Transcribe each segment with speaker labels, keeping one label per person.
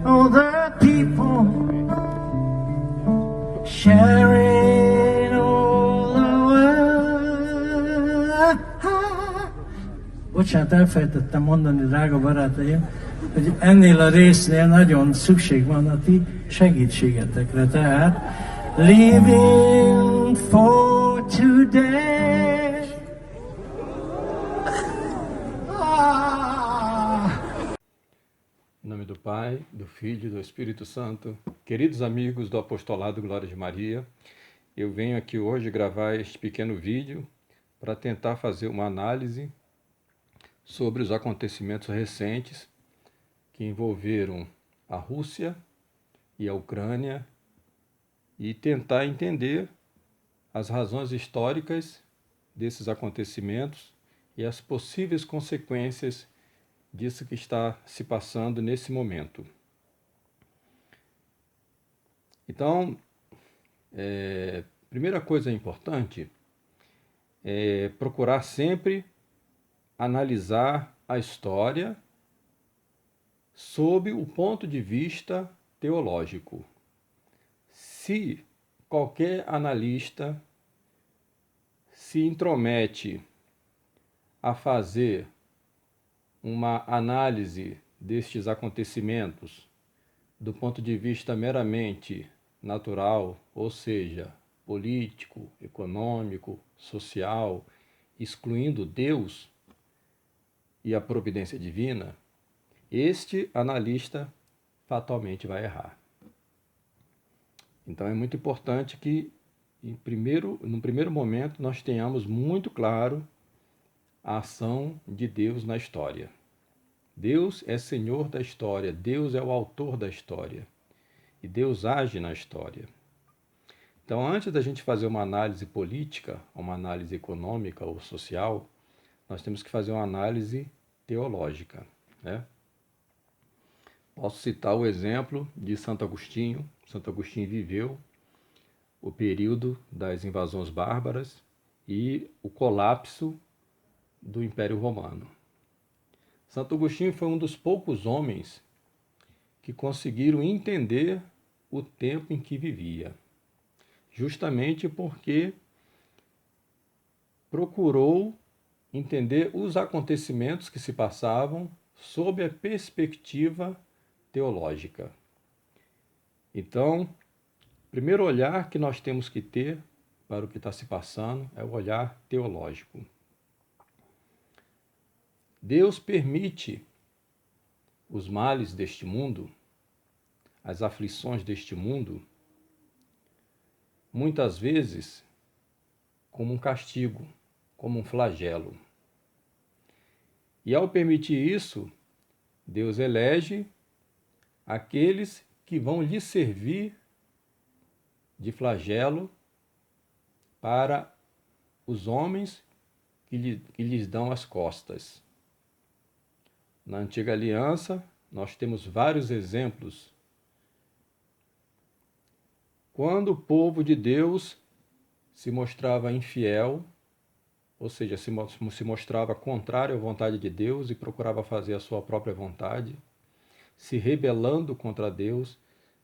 Speaker 1: all the people sharing all the world. Bocsánat, elfelejtettem mondani, drága barátaim, hogy ennél a résznél nagyon szükség van a ti segítségetekre. Tehát living for today.
Speaker 2: Em nome do Pai, do Filho e do Espírito Santo. Queridos amigos do Apostolado Glória de Maria, eu venho aqui hoje gravar este pequeno vídeo para tentar fazer uma análise sobre os acontecimentos recentes que envolveram a Rússia e a Ucrânia e tentar entender as razões históricas desses acontecimentos e as possíveis consequências disso que está se passando nesse momento. Então, primeira coisa importante é procurar sempre analisar a história sob o ponto de vista teológico. Se qualquer analista se intromete a fazer uma análise destes acontecimentos do ponto de vista meramente natural, ou seja, político, econômico, social, excluindo Deus e a providência divina, este analista fatalmente vai errar. Então é muito importante que, no primeiro momento, nós tenhamos muito claro a ação de Deus na história. Deus é Senhor da história, Deus é o autor da história e Deus age na história. Então, antes da gente fazer uma análise política, uma análise econômica ou social, nós temos que fazer uma análise teológica, né? Posso citar o exemplo de Santo Agostinho. Santo Agostinho viveu o período das invasões bárbaras e o colapso do Império Romano. Santo Agostinho foi um dos poucos homens que conseguiram entender o tempo em que vivia, justamente porque procurou entender os acontecimentos que se passavam sob a perspectiva teológica. Então, o primeiro olhar que nós temos que ter para o que está se passando é o olhar teológico. Deus permite os males deste mundo, as aflições deste mundo, muitas vezes como um castigo, como um flagelo. E ao permitir isso, Deus elege aqueles que vão lhe servir de flagelo para os homens que lhes dão as costas. Na Antiga Aliança, nós temos vários exemplos. Quando o povo de Deus se mostrava infiel, ou seja, se mostrava contrário à vontade de Deus e procurava fazer a sua própria vontade, se rebelando contra Deus,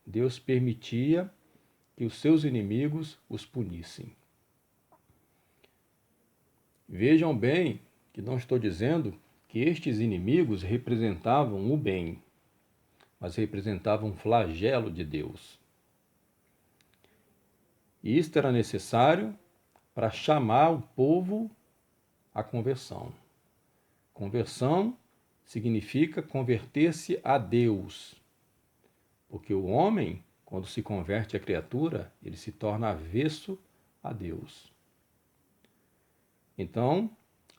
Speaker 2: Deus permitia que os seus inimigos os punissem. Vejam bem que não estou dizendo que estes inimigos representavam o bem, mas representavam um flagelo de Deus. E isto era necessário para chamar o povo à conversão. Conversão significa converter-se a Deus, porque o homem, quando se converte à criatura, ele se torna avesso a Deus. Então,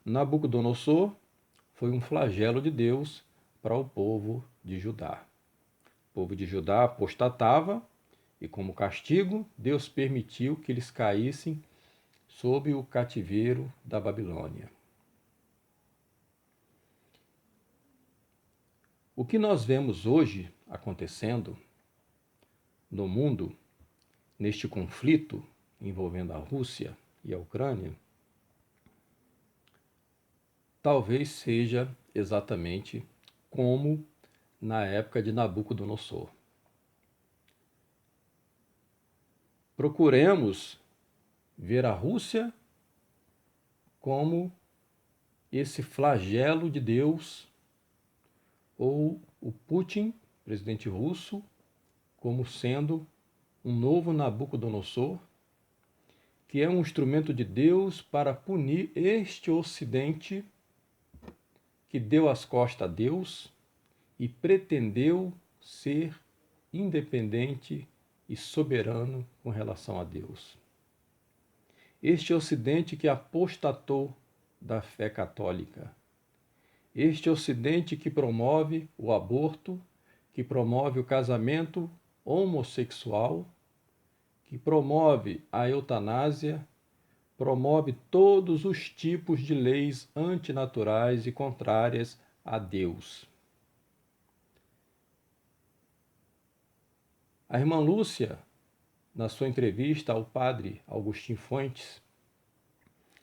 Speaker 2: Nabucodonosor foi um flagelo de Deus para o povo de Judá. O povo de Judá apostatava e, como castigo, Deus permitiu que eles caíssem sob o cativeiro da Babilônia. O que nós vemos hoje acontecendo no mundo, neste conflito envolvendo a Rússia e a Ucrânia, talvez seja exatamente como na época de Nabucodonosor. Procuremos ver a Rússia como esse flagelo de Deus, ou o Putin, presidente russo, como sendo um novo Nabucodonosor, que é um instrumento de Deus para punir este Ocidente que deu as costas a Deus e pretendeu ser independente e soberano com relação a Deus. Este Ocidente que apostatou da fé católica. Este Ocidente que promove o aborto, que promove o casamento homossexual, que promove a eutanásia, promove todos os tipos de leis antinaturais e contrárias a Deus. A irmã Lúcia, na sua entrevista ao padre Agostinho Fontes,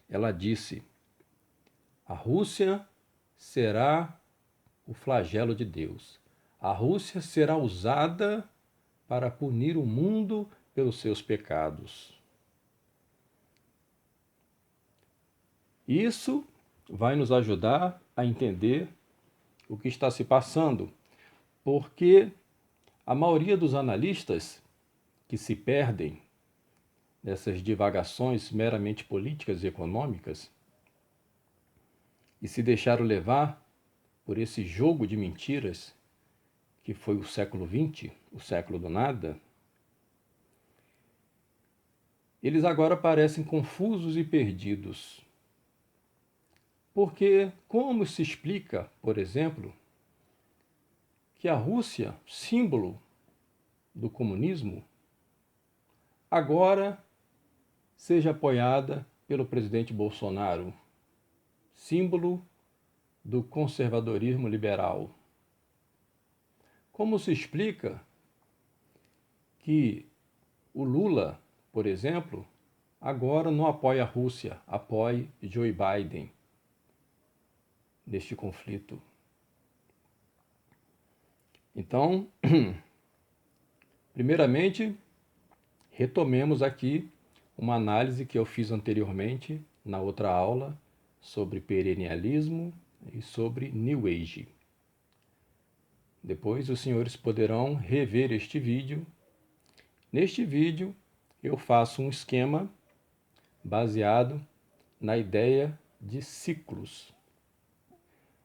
Speaker 2: ela disse: a Rússia será o flagelo de Deus. A Rússia será usada para punir o mundo pelos seus pecados. Isso vai nos ajudar a entender o que está se passando, porque a maioria dos analistas que se perdem nessas divagações meramente políticas e econômicas e se deixaram levar por esse jogo de mentiras que foi o século XX, o século do nada, eles agora parecem confusos e perdidos. Porque como se explica, por exemplo, que a Rússia, símbolo do comunismo, agora seja apoiada pelo presidente Bolsonaro, símbolo do conservadorismo liberal? Como se explica que o Lula, por exemplo, agora não apoia a Rússia, apoia Joe Biden neste conflito? Então, primeiramente, retomemos aqui uma análise que eu fiz anteriormente na outra aula sobre perennialismo e sobre New Age. Depois os senhores poderão rever este vídeo. Neste vídeo eu faço um esquema baseado na ideia de ciclos.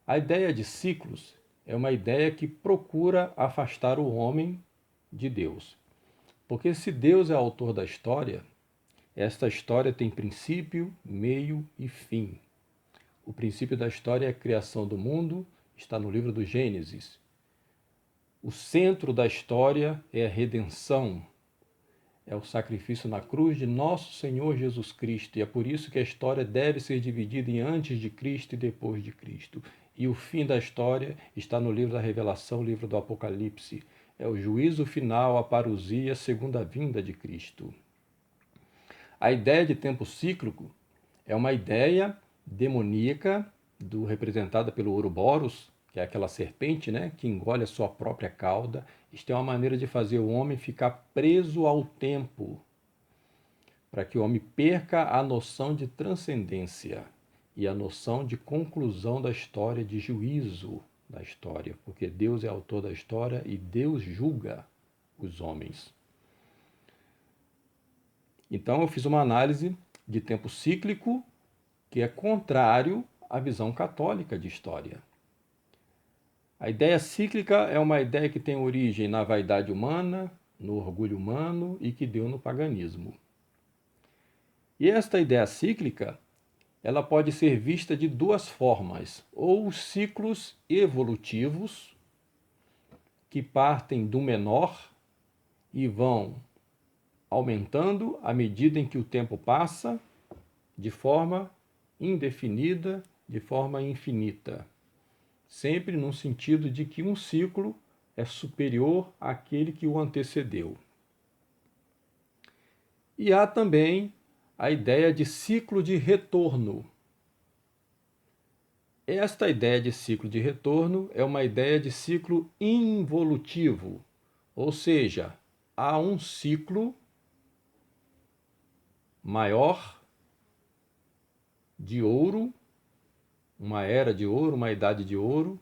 Speaker 2: A ideia de ciclos é uma ideia que procura afastar o homem de Deus. Porque se Deus é autor da história, esta história tem princípio, meio e fim. O princípio da história é a criação do mundo, está no livro do Gênesis. O centro da história é a redenção, é o sacrifício na cruz de nosso Senhor Jesus Cristo. E é por isso que a história deve ser dividida em antes de Cristo e depois de Cristo. E o fim da história está no livro da Revelação, livro do Apocalipse. É o juízo final, a parousia, a segunda vinda de Cristo. A ideia de tempo cíclico é uma ideia demoníaca representada pelo Ouroboros, que é aquela serpente, né, que engole a sua própria cauda. Isto é uma maneira de fazer o homem ficar preso ao tempo, para que o homem perca a noção de transcendência e a noção de conclusão da história, de juízo da história, porque Deus é autor da história e Deus julga os homens. Então eu fiz uma análise de tempo cíclico que é contrário à visão católica de história. A ideia cíclica é uma ideia que tem origem na vaidade humana, no orgulho humano e que deu no paganismo. E esta ideia cíclica, ela pode ser vista de duas formas: ou os ciclos evolutivos, que partem do menor e vão aumentando à medida em que o tempo passa, de forma indefinida, de forma infinita. Sempre no sentido de que um ciclo é superior àquele que o antecedeu. E há também a ideia de ciclo de retorno. Esta ideia de ciclo de retorno é uma ideia de ciclo involutivo, ou seja, há um ciclo maior de ouro, uma era de ouro, uma idade de ouro,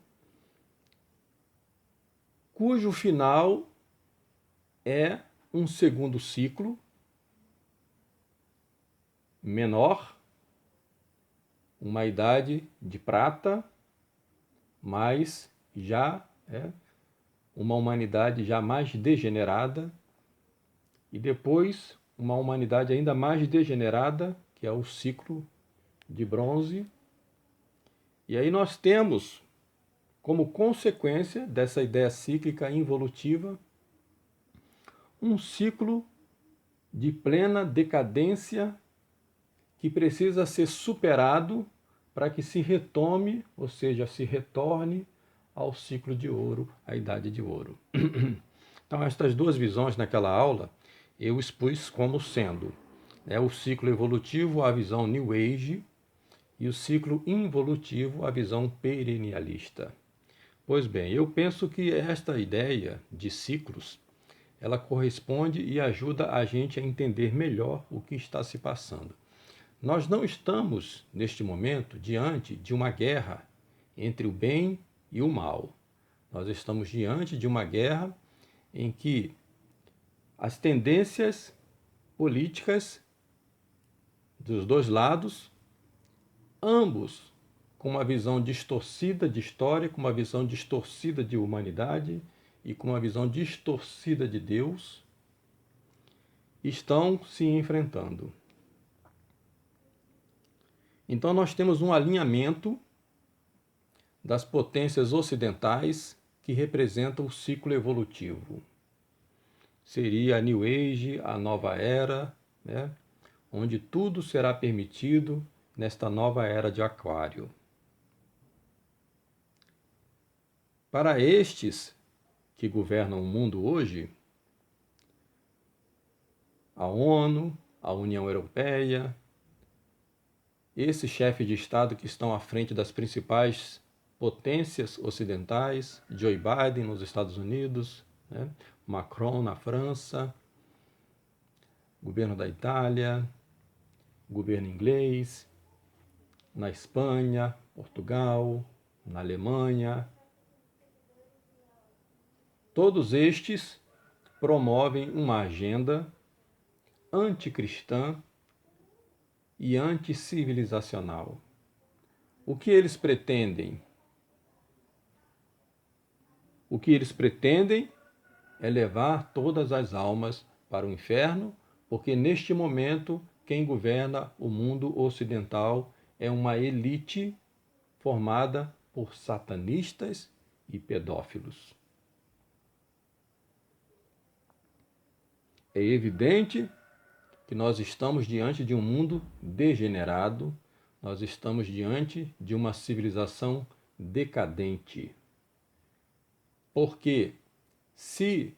Speaker 2: cujo final é um segundo ciclo menor, uma idade de prata, mas já é uma humanidade já mais degenerada, e depois uma humanidade ainda mais degenerada, que é o ciclo de bronze. E aí nós temos, como consequência dessa ideia cíclica involutiva, um ciclo de plena decadência que precisa ser superado para que se retome, ou seja, se retorne ao ciclo de ouro, à idade de ouro. Então, estas duas visões naquela aula eu expus como sendo o ciclo evolutivo, a visão New Age, e o ciclo involutivo, a visão perennialista. Pois bem, eu penso que esta ideia de ciclos, ela corresponde e ajuda a gente a entender melhor o que está se passando. Nós não estamos, neste momento, diante de uma guerra entre o bem e o mal. Nós estamos diante de uma guerra em que as tendências políticas dos dois lados, ambos com uma visão distorcida de história, com uma visão distorcida de humanidade e com uma visão distorcida de Deus, estão se enfrentando. Então nós temos um alinhamento das potências ocidentais que representam o ciclo evolutivo. Seria a New Age, a nova era, né? Onde tudo será permitido nesta nova era de Aquário. Para estes que governam o mundo hoje, a ONU, a União Europeia, esses chefes de Estado que estão à frente das principais potências ocidentais, Joe Biden nos Estados Unidos, né? Macron na França, governo da Itália, governo inglês, na Espanha, Portugal, na Alemanha. Todos estes promovem uma agenda anticristã e anticivilizacional. O que eles pretendem? O que eles pretendem é levar todas as almas para o inferno, porque neste momento quem governa o mundo ocidental é uma elite formada por satanistas e pedófilos. É evidente que nós estamos diante de um mundo degenerado, nós estamos diante de uma civilização decadente. Porque se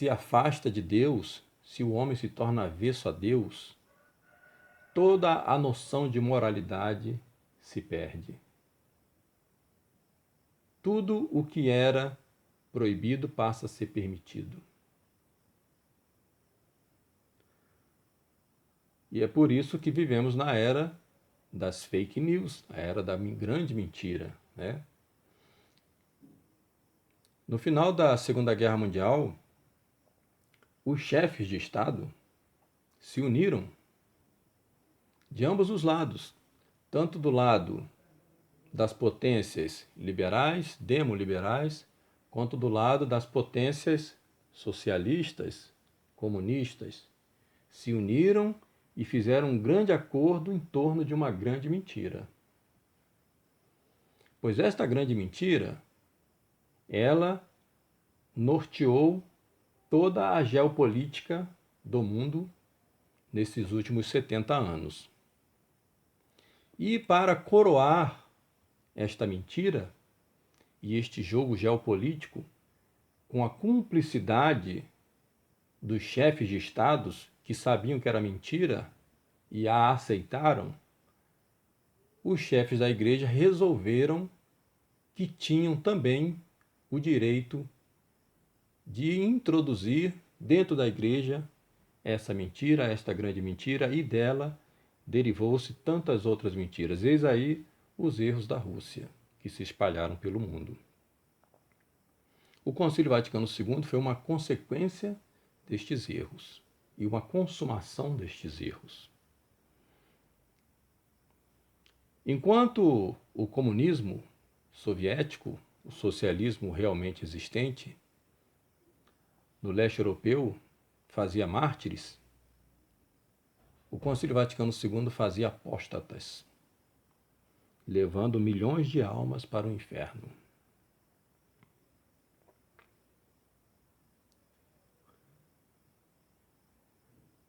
Speaker 2: afasta de Deus, se o homem se torna avesso a Deus, toda a noção de moralidade se perde. Tudo o que era proibido passa a ser permitido. E é por isso que vivemos na era das fake news, a era da grande mentira, né? No final da Segunda Guerra Mundial, os chefes de Estado se uniram de ambos os lados, tanto do lado das potências liberais, demoliberais, quanto do lado das potências socialistas, comunistas. Se uniram e fizeram um grande acordo em torno de uma grande mentira. Pois esta grande mentira, ela norteou toda a geopolítica do mundo nesses últimos 70 anos. E para coroar esta mentira e este jogo geopolítico, com a cumplicidade dos chefes de estados que sabiam que era mentira e a aceitaram, os chefes da igreja resolveram que tinham também o direito de introduzir dentro da igreja essa mentira, esta grande mentira, e dela derivou-se tantas outras mentiras. Eis aí os erros da Rússia, que se espalharam pelo mundo. O Concílio Vaticano II foi uma consequência destes erros e uma consumação destes erros. Enquanto o comunismo soviético, o socialismo realmente existente, no leste europeu, fazia mártires, o Concílio Vaticano II fazia apóstatas, levando milhões de almas para o inferno.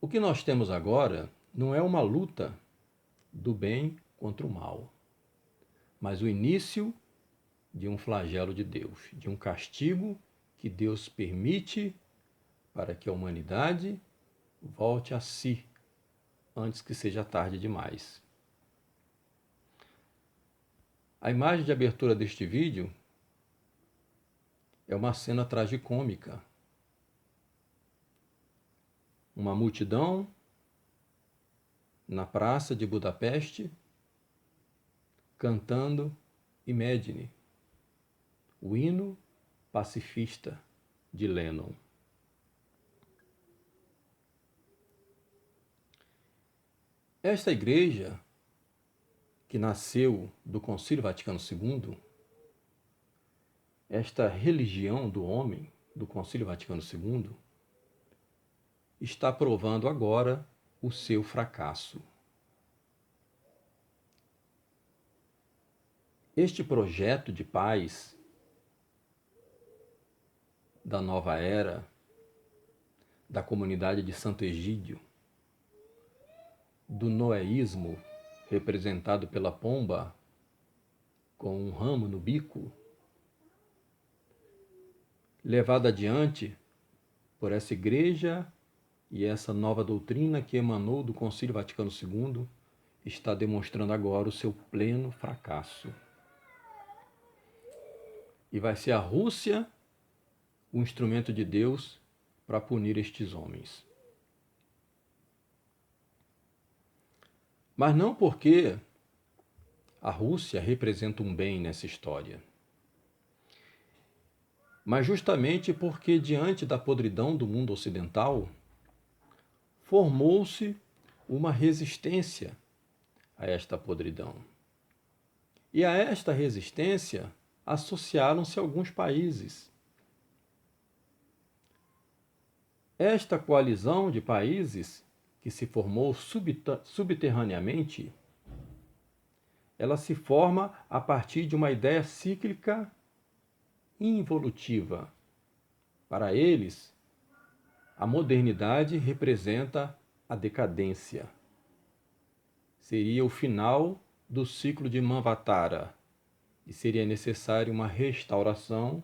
Speaker 2: O que nós temos agora não é uma luta do bem contra o mal, mas o início de um flagelo de Deus, de um castigo que Deus permite para que a humanidade volte a si antes que seja tarde demais. A imagem de abertura deste vídeo é uma cena tragicômica. Uma multidão na praça de Budapeste cantando Imagine, o hino pacifista de Lennon. Esta igreja, que nasceu do Concílio Vaticano II, esta religião do homem do Concílio Vaticano II, está provando agora o seu fracasso. Este projeto de paz da nova era, da comunidade de Santo Egídio, do noéismo, representado pela pomba com um ramo no bico, levado adiante por essa igreja e essa nova doutrina que emanou do Concílio Vaticano II, está demonstrando agora o seu pleno fracasso. E vai ser a Rússia o instrumento de Deus para punir estes homens. Mas não porque a Rússia representa um bem nessa história, mas justamente porque, diante da podridão do mundo ocidental, formou-se uma resistência a esta podridão. E a esta resistência associaram-se alguns países. Esta coalizão de países que se formou subterraneamente, ela se forma a partir de uma ideia cíclica involutiva. Para eles, a modernidade representa a decadência. Seria o final do ciclo de Manvatara e seria necessária uma restauração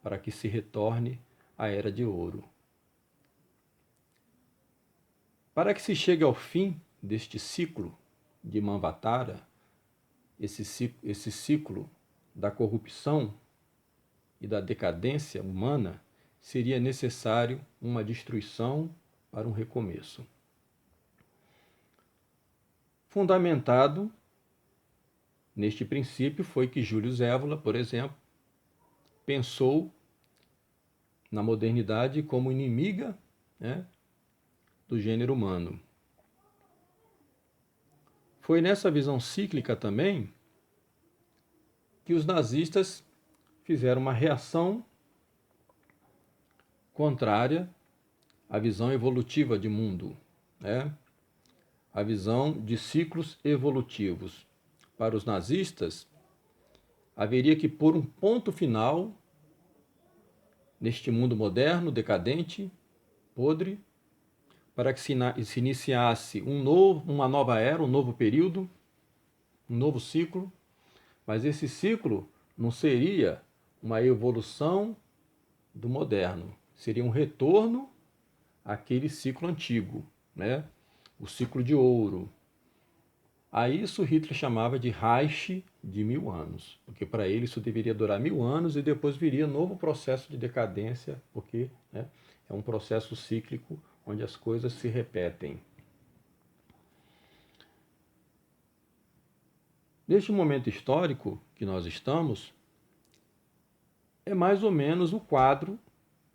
Speaker 2: para que se retorne à Era de Ouro. Para que se chegue ao fim deste ciclo de Manvatara, esse ciclo da corrupção e da decadência humana, seria necessário uma destruição para um recomeço. Fundamentado neste princípio foi que Júlio Zévola, por exemplo, pensou na modernidade como inimiga, do gênero humano. Foi nessa visão cíclica também que os nazistas fizeram uma reação contrária à visão evolutiva de mundo, a visão de ciclos evolutivos. Para os nazistas, haveria que pôr um ponto final neste mundo moderno, decadente, podre, para que se iniciasse uma nova era, um novo período, um novo ciclo, mas esse ciclo não seria uma evolução do moderno, seria um retorno àquele ciclo antigo, o ciclo de ouro, A isso Hitler chamava de Reich de 1000 anos, porque para ele isso deveria durar 1000 anos e depois viria novo processo de decadência, porque né, é um processo cíclico onde as coisas se repetem. Neste momento histórico que nós estamos, é mais ou menos o quadro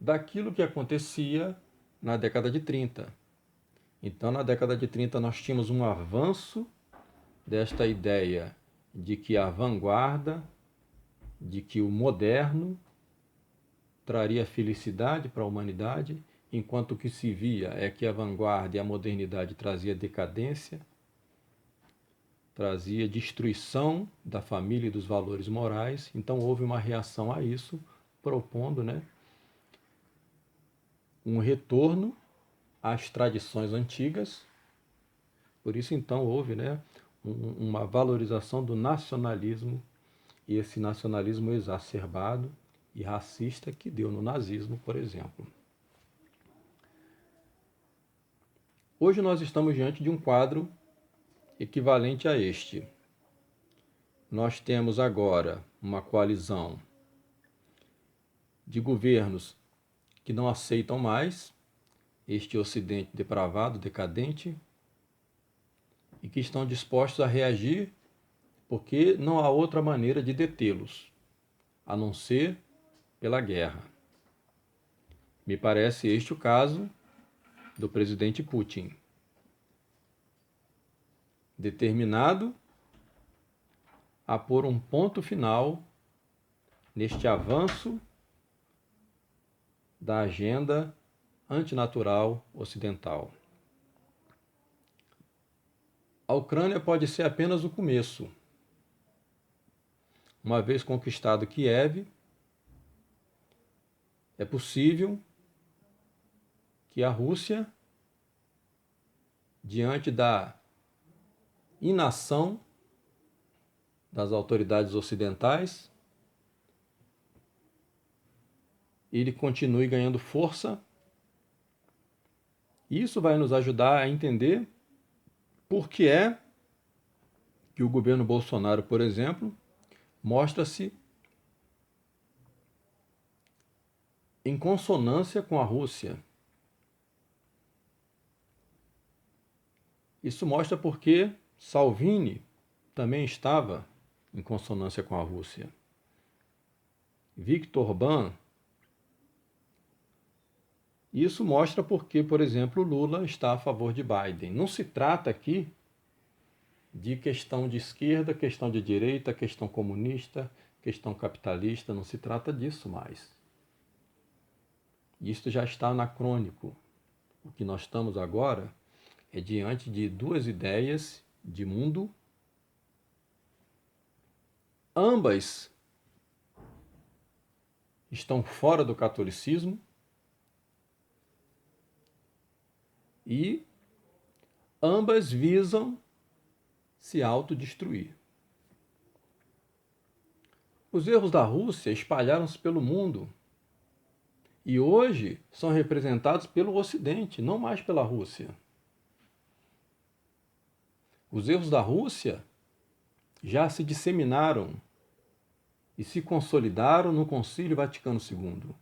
Speaker 2: daquilo que acontecia na década de 30. Então, na década de 30, nós tínhamos um avanço desta ideia de que a vanguarda, de que o moderno traria felicidade para a humanidade, enquanto o que se via é que a vanguarda e a modernidade trazia decadência, trazia destruição da família e dos valores morais. Então houve uma reação a isso, propondo, né, um retorno às tradições antigas. Por isso então houve, né, uma valorização do nacionalismo, e esse nacionalismo exacerbado e racista que deu no nazismo, por exemplo. Hoje nós estamos diante de um quadro equivalente a este. Nós temos agora uma coalizão de governos que não aceitam mais este Ocidente depravado, decadente, e que estão dispostos a reagir porque não há outra maneira de detê-los, a não ser pela guerra. Me parece este o caso do presidente Putin, determinado a pôr um ponto final neste avanço da agenda antinatural ocidental. A Ucrânia pode ser apenas o começo. Uma vez conquistado Kiev, é possível que a Rússia, diante da inação das autoridades ocidentais, ele continue ganhando força. Isso vai nos ajudar a entender por que é que o governo Bolsonaro, por exemplo, mostra-se em consonância com a Rússia. Isso mostra porque Salvini também estava em consonância com a Rússia. Viktor Orbán. Isso mostra porque, por exemplo, Lula está a favor de Biden. Não se trata aqui de questão de esquerda, questão de direita, questão comunista, questão capitalista, não se trata disso mais. Isto já está anacrônico. O que nós estamos agora é diante de duas ideias de mundo, ambas estão fora do catolicismo e ambas visam se autodestruir. Os erros da Rússia espalharam-se pelo mundo e hoje são representados pelo Ocidente, não mais pela Rússia. Os erros da Rússia já se disseminaram e se consolidaram no Concílio Vaticano II.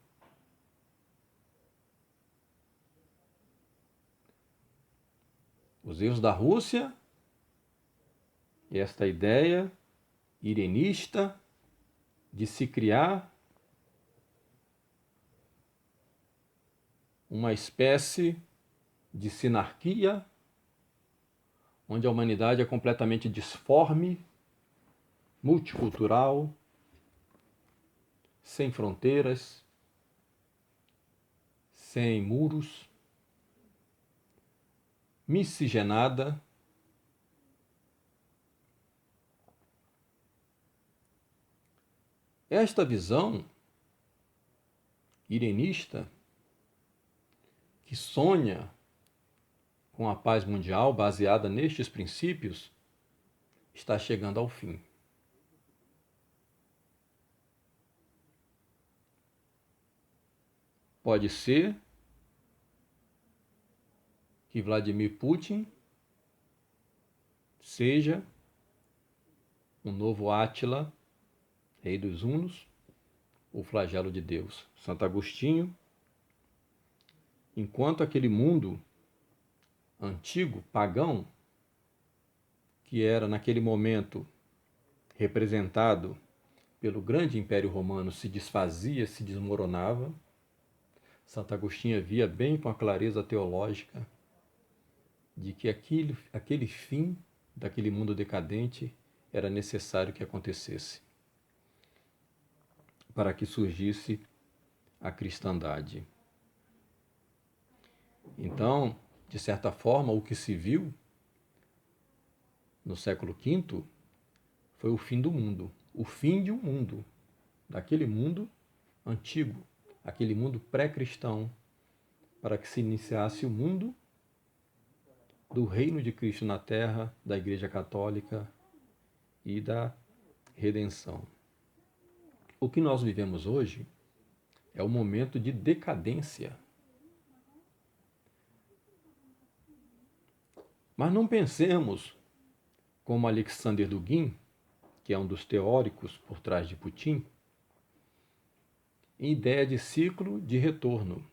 Speaker 2: Os erros da Rússia, esta ideia irenista de se criar uma espécie de sinarquia, onde a humanidade é completamente disforme, multicultural, sem fronteiras, sem muros, miscigenada. Esta visão irenista, que sonha com a paz mundial baseada nestes princípios, está chegando ao fim. Pode ser que Vladimir Putin seja um novo Átila, rei dos Hunos, o flagelo de Deus. Santo Agostinho, enquanto aquele mundo antigo, pagão, que era naquele momento representado pelo grande Império Romano, se desfazia, se desmoronava, Santo Agostinho via bem com a clareza teológica de que aquele fim daquele mundo decadente era necessário que acontecesse para que surgisse a cristandade. Então, de certa forma, o que se viu no século V foi o fim do mundo, o fim de um mundo, daquele mundo antigo, aquele mundo pré-cristão, para que se iniciasse o mundo do reino de Cristo na terra, da Igreja Católica e da redenção. O que nós vivemos hoje é um momento de decadência. Mas não pensemos, como Alexander Dugin, que é um dos teóricos por trás de Putin, em ideia de ciclo de retorno.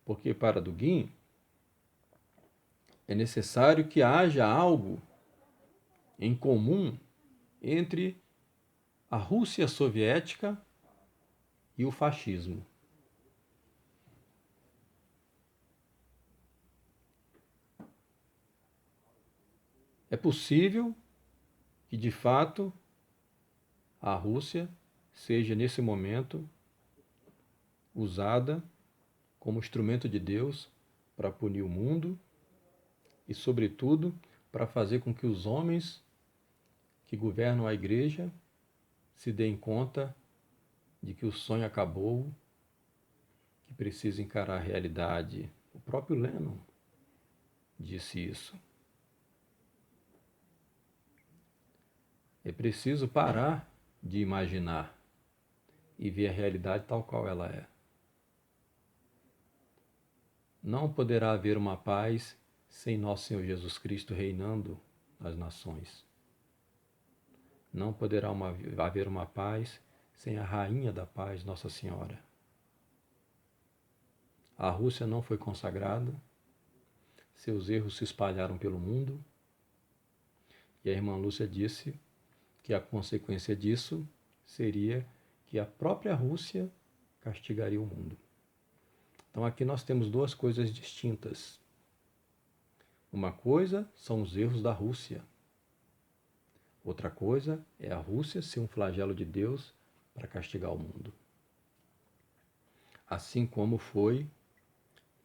Speaker 2: Porque para Dugin é necessário que haja algo em comum entre a Rússia soviética e o fascismo. É possível que, de fato, a Rússia seja, nesse momento, usada como instrumento de Deus para punir o mundo e, sobretudo, para fazer com que os homens que governam a igreja se deem conta de que o sonho acabou, que precisa encarar a realidade. O próprio Lennon disse isso. É preciso parar de imaginar e ver a realidade tal qual ela é. Não poderá haver uma paz sem nosso Senhor Jesus Cristo reinando nas nações. Não poderá haver uma paz sem a Rainha da Paz, Nossa Senhora. A Rússia não foi consagrada, seus erros se espalharam pelo mundo, e a irmã Lúcia disse que a consequência disso seria que a própria Rússia castigaria o mundo. Então aqui nós temos duas coisas distintas. Uma coisa são os erros da Rússia. Outra coisa é a Rússia ser um flagelo de Deus para castigar o mundo. Assim como foi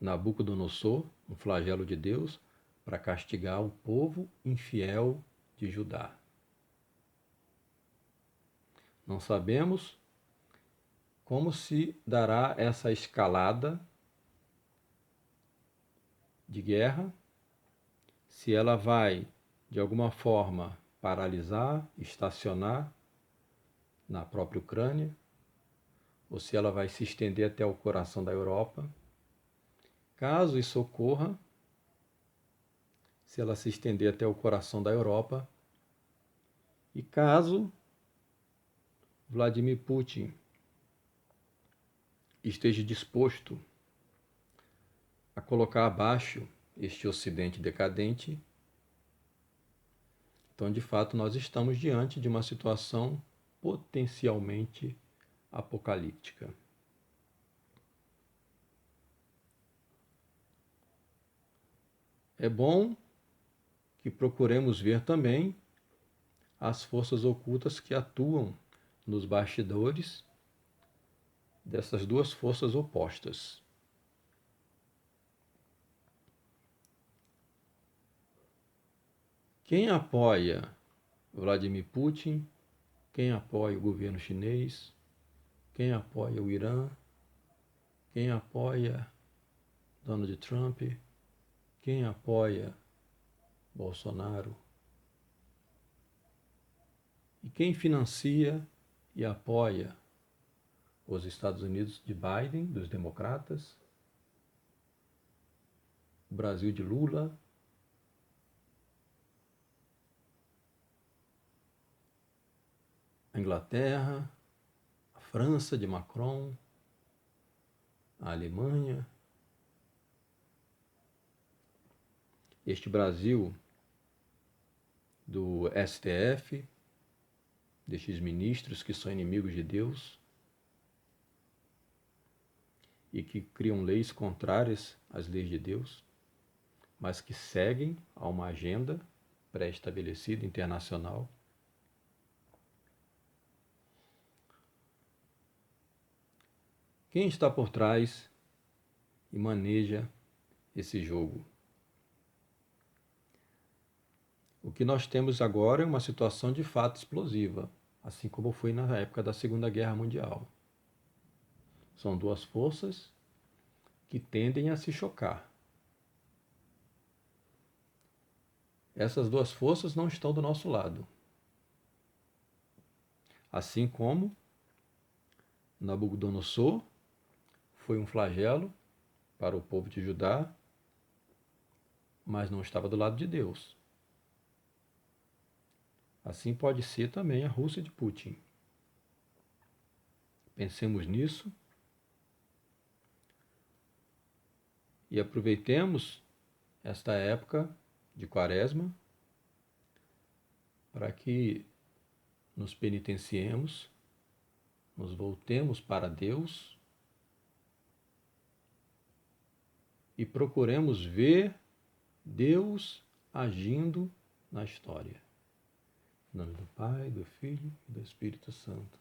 Speaker 2: Nabucodonosor, um flagelo de Deus para castigar o povo infiel de Judá. Não sabemos como se dará essa escalada de guerra, se ela vai, de alguma forma, paralisar, estacionar na própria Ucrânia, ou se ela vai se estender até o coração da Europa. Caso isso ocorra, se ela se estender até o coração da Europa, e caso Vladimir Putin esteja disposto a colocar abaixo este Ocidente decadente, então, de fato, nós estamos diante de uma situação potencialmente apocalíptica. É bom que procuremos ver também as forças ocultas que atuam nos bastidores dessas duas forças opostas. Quem apoia Vladimir Putin, quem apoia o governo chinês, quem apoia o Irã, quem apoia Donald Trump, quem apoia Bolsonaro, e quem financia e apoia os Estados Unidos de Biden, dos democratas, o Brasil de Lula, a Inglaterra, a França de Macron, a Alemanha, este Brasil do STF, destes ministros que são inimigos de Deus e que criam leis contrárias às leis de Deus, mas que seguem a uma agenda pré-estabelecida internacional. Quem está por trás e maneja esse jogo? O que nós temos agora é uma situação de fato explosiva, assim como foi na época da Segunda Guerra Mundial. São duas forças que tendem a se chocar. Essas duas forças não estão do nosso lado. Assim como Nabucodonosor foi um flagelo para o povo de Judá, mas não estava do lado de Deus. Assim pode ser também a Rússia de Putin. Pensemos nisso e aproveitemos esta época de Quaresma para que nos penitenciemos, nos voltemos para Deus e procuremos ver Deus agindo na história. Em nome do Pai, do Filho e do Espírito Santo.